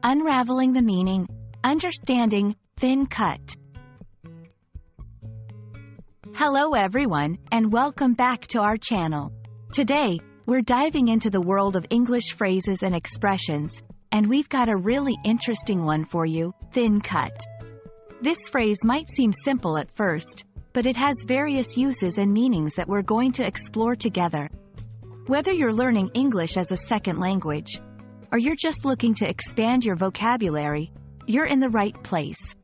Unraveling the Meaning, Understanding, Thin Cut. Hello everyone, and welcome back to our channel. Today, we're diving into the world of English phrases and expressions, and we've got a really interesting one for you, thin cut. This phrase might seem simple at first, but it has various uses and meanings that we're going to explore together. Whether you're learning English as a second language, or you're just looking to expand your vocabulary, you're in the right place.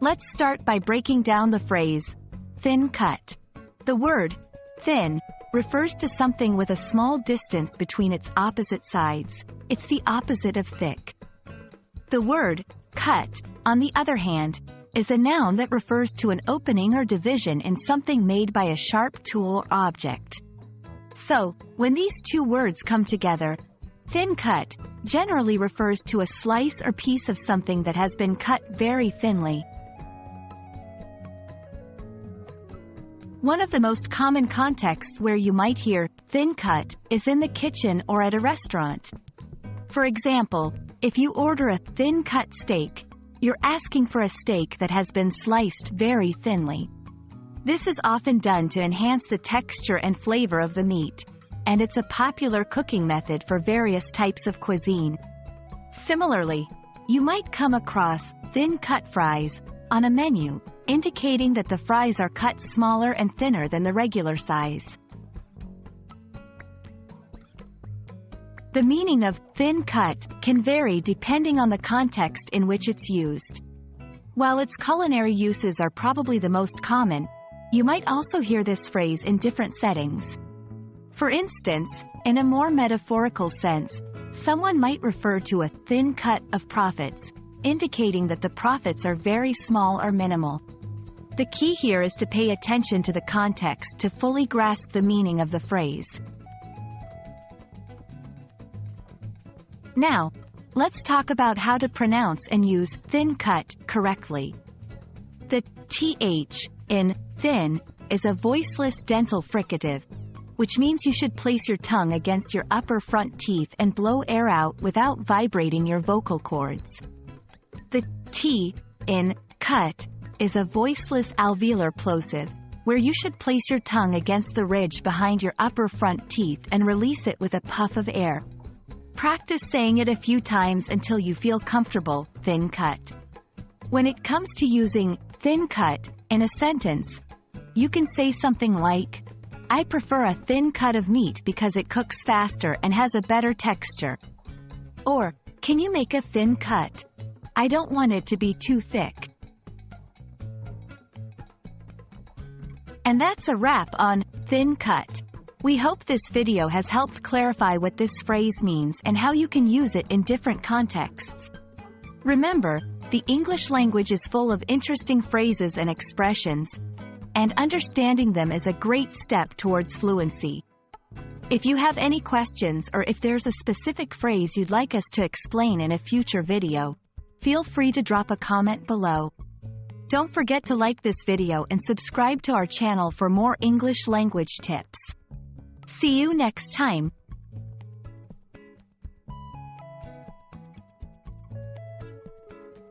Let's start by breaking down the phrase, thin cut. The word, thin, refers to something with a small distance between its opposite sides. It's the opposite of thick. The word, cut, on the other hand, is a noun that refers to an opening or division in something made by a sharp tool or object. So, when these two words come together, thin cut generally refers to a slice or piece of something that has been cut very thinly. One of the most common contexts where you might hear thin cut is in the kitchen or at a restaurant. For example, if you order a thin cut steak, you're asking for a steak that has been sliced very thinly. This is often done to enhance the texture and flavor of the meat, and it's a popular cooking method for various types of cuisine. Similarly, you might come across thin-cut fries on a menu, indicating that the fries are cut smaller and thinner than the regular size. The meaning of thin cut can vary depending on the context in which it's used. While its culinary uses are probably the most common, you might also hear this phrase in different settings. For instance, in a more metaphorical sense, someone might refer to a thin cut of profits, indicating that the profits are very small or minimal. The key here is to pay attention to the context to fully grasp the meaning of the phrase. Now, let's talk about how to pronounce and use thin cut correctly. The th in thin is a voiceless dental fricative, which means you should place your tongue against your upper front teeth and blow air out without vibrating your vocal cords. The t in cut is a voiceless alveolar plosive, where you should place your tongue against the ridge behind your upper front teeth and release it with a puff of air. Practice saying it a few times until you feel comfortable, thin cut. When it comes to using thin cut in a sentence, you can say something like, I prefer a thin cut of meat because it cooks faster and has a better texture. Or, can you make a thin cut? I don't want it to be too thick. And that's a wrap on thin cut. We hope this video has helped clarify what this phrase means and how you can use it in different contexts. Remember, the English language is full of interesting phrases and expressions, and understanding them is a great step towards fluency. If you have any questions or if there's a specific phrase you'd like us to explain in a future video, feel free to drop a comment below. Don't forget to like this video and subscribe to our channel for more English language tips. See you next time.